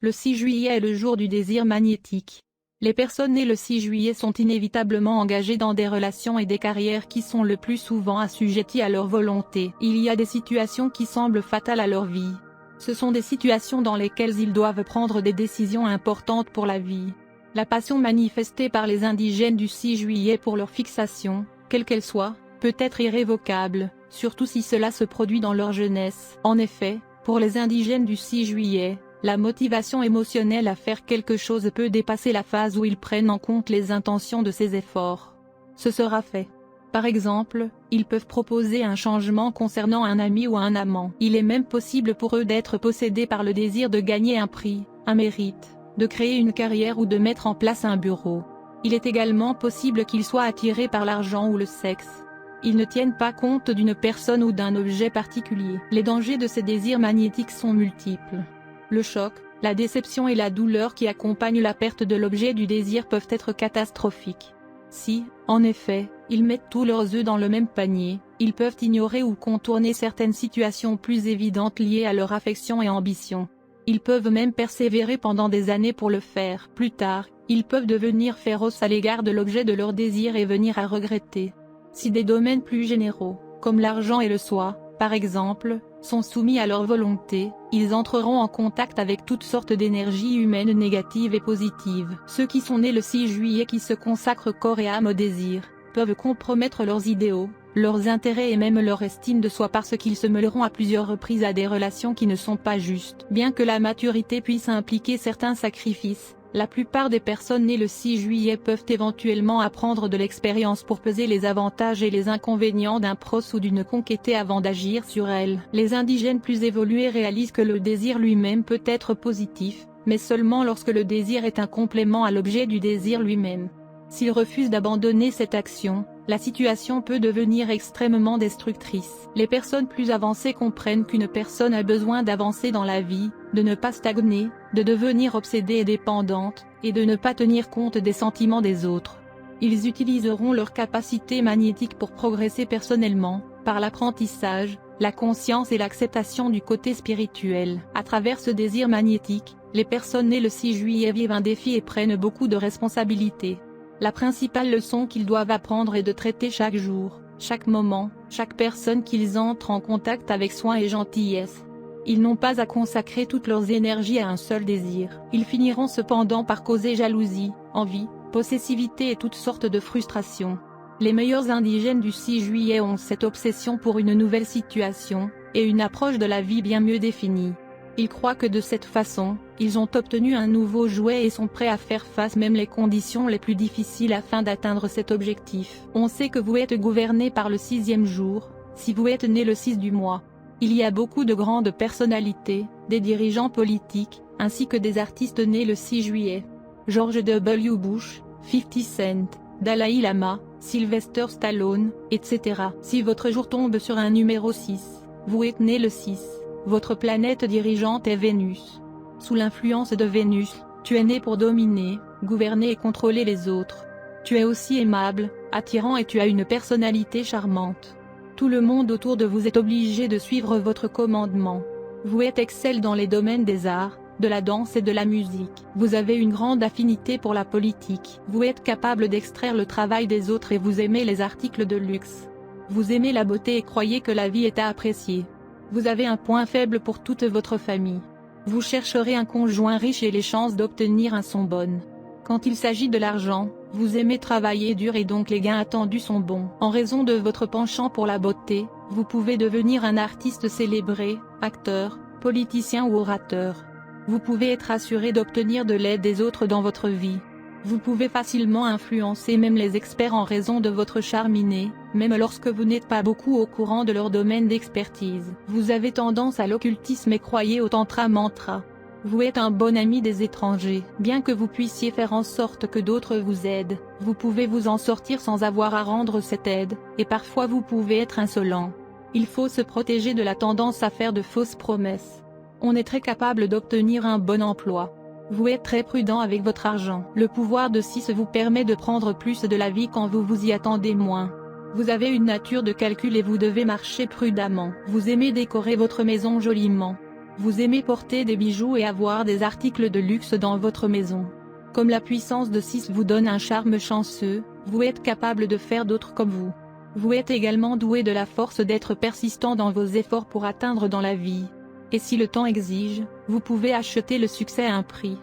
Le 6 juillet est le jour du désir magnétique. Les personnes nées le 6 juillet sont inévitablement engagées dans des relations et des carrières qui sont le plus souvent assujetties à leur volonté. Il y a des situations qui semblent fatales à leur vie. Ce sont des situations dans lesquelles ils doivent prendre des décisions importantes pour la vie. La passion manifestée par les indigènes du 6 juillet pour leur fixation, quelle qu'elle soit, peut être irrévocable, surtout si cela se produit dans leur jeunesse. En effet, pour les indigènes du 6 juillet, la motivation émotionnelle à faire quelque chose peut dépasser la phase où ils prennent en compte les intentions de ces efforts. Ce sera fait. Par exemple, ils peuvent proposer un changement concernant un ami ou un amant. Il est même possible pour eux d'être possédés par le désir de gagner un prix, un mérite, de créer une carrière ou de mettre en place un bureau. Il est également possible qu'ils soient attirés par l'argent ou le sexe. Ils ne tiennent pas compte d'une personne ou d'un objet particulier. Les dangers de ces désirs magnétiques sont multiples. Le choc, la déception et la douleur qui accompagnent la perte de l'objet du désir peuvent être catastrophiques. Si, en effet, ils mettent tous leurs œufs dans le même panier, ils peuvent ignorer ou contourner certaines situations plus évidentes liées à leur affection et ambition. Ils peuvent même persévérer pendant des années pour le faire. Plus tard, ils peuvent devenir féroces à l'égard de l'objet de leur désir et venir à regretter. Si des domaines plus généraux, comme l'argent et le soi, par exemple, sont soumis à leur volonté, ils entreront en contact avec toutes sortes d'énergies humaines négatives et positives. Ceux qui sont nés le 6 juillet qui se consacrent corps et âme au désir, peuvent compromettre leurs idéaux, leurs intérêts et même leur estime de soi parce qu'ils se mêleront à plusieurs reprises à des relations qui ne sont pas justes. Bien que la maturité puisse impliquer certains sacrifices, la plupart des personnes nées le 6 juillet peuvent éventuellement apprendre de l'expérience pour peser les avantages et les inconvénients d'un pros ou d'une conquêtée avant d'agir sur elle. Les indigènes plus évolués réalisent que le désir lui-même peut être positif, mais seulement lorsque le désir est un complément à l'objet du désir lui-même. S'ils refusent d'abandonner cette action, la situation peut devenir extrêmement destructrice. Les personnes plus avancées comprennent qu'une personne a besoin d'avancer dans la vie, de ne pas stagner, de devenir obsédée et dépendante, et de ne pas tenir compte des sentiments des autres. Ils utiliseront leur capacité magnétique pour progresser personnellement, par l'apprentissage, la conscience et l'acceptation du côté spirituel. À travers ce désir magnétique, les personnes nées le 6 juillet vivent un défi et prennent beaucoup de responsabilités. La principale leçon qu'ils doivent apprendre est de traiter chaque jour, chaque moment, chaque personne qu'ils entrent en contact avec soin et gentillesse. Ils n'ont pas à consacrer toutes leurs énergies à un seul désir. Ils finiront cependant par causer jalousie, envie, possessivité et toutes sortes de frustrations. Les meilleurs indigènes du 6 juillet ont cette obsession pour une nouvelle situation, et une approche de la vie bien mieux définie. Ils croient que de cette façon, ils ont obtenu un nouveau jouet et sont prêts à faire face même les conditions les plus difficiles afin d'atteindre cet objectif. On sait que vous êtes gouverné par le 6e jour, si vous êtes né le 6 du mois. Il y a beaucoup de grandes personnalités, des dirigeants politiques, ainsi que des artistes nés le 6 juillet. George W. Bush, 50 Cent, Dalai Lama, Sylvester Stallone, etc. Si votre jour tombe sur un numéro 6, vous êtes né le 6. Votre planète dirigeante est Vénus. Sous l'influence de Vénus, tu es né pour dominer, gouverner et contrôler les autres. Tu es aussi aimable, attirant et tu as une personnalité charmante. Tout le monde autour de vous est obligé de suivre votre commandement. Vous êtes excelle dans les domaines des arts, de la danse et de la musique. Vous avez une grande affinité pour la politique. Vous êtes capable d'extraire le travail des autres et vous aimez les articles de luxe. Vous aimez la beauté et croyez que la vie est à apprécier. Vous avez un point faible pour toute votre famille. Vous chercherez un conjoint riche et les chances d'obtenir un sont bonnes. Quand il s'agit de l'argent, vous aimez travailler dur et donc les gains attendus sont bons. En raison de votre penchant pour la beauté, vous pouvez devenir un artiste célébré, acteur, politicien ou orateur. Vous pouvez être assuré d'obtenir de l'aide des autres dans votre vie. Vous pouvez facilement influencer même les experts en raison de votre charme inné, même lorsque vous n'êtes pas beaucoup au courant de leur domaine d'expertise. Vous avez tendance à l'occultisme et croyez au tantra mantra. Vous êtes un bon ami des étrangers. Bien que vous puissiez faire en sorte que d'autres vous aident, vous pouvez vous en sortir sans avoir à rendre cette aide, et parfois vous pouvez être insolent. Il faut se protéger de la tendance à faire de fausses promesses. On est très capable d'obtenir un bon emploi. Vous êtes très prudent avec votre argent. Le pouvoir de 6 vous permet de prendre plus de la vie quand vous vous y attendez moins. Vous avez une nature de calcul et vous devez marcher prudemment. Vous aimez décorer votre maison joliment. Vous aimez porter des bijoux et avoir des articles de luxe dans votre maison. Comme la puissance de 6 vous donne un charme chanceux, vous êtes capable de faire d'autres comme vous. Vous êtes également doué de la force d'être persistant dans vos efforts pour atteindre dans la vie. Et si le temps exige, vous pouvez acheter le succès à un prix.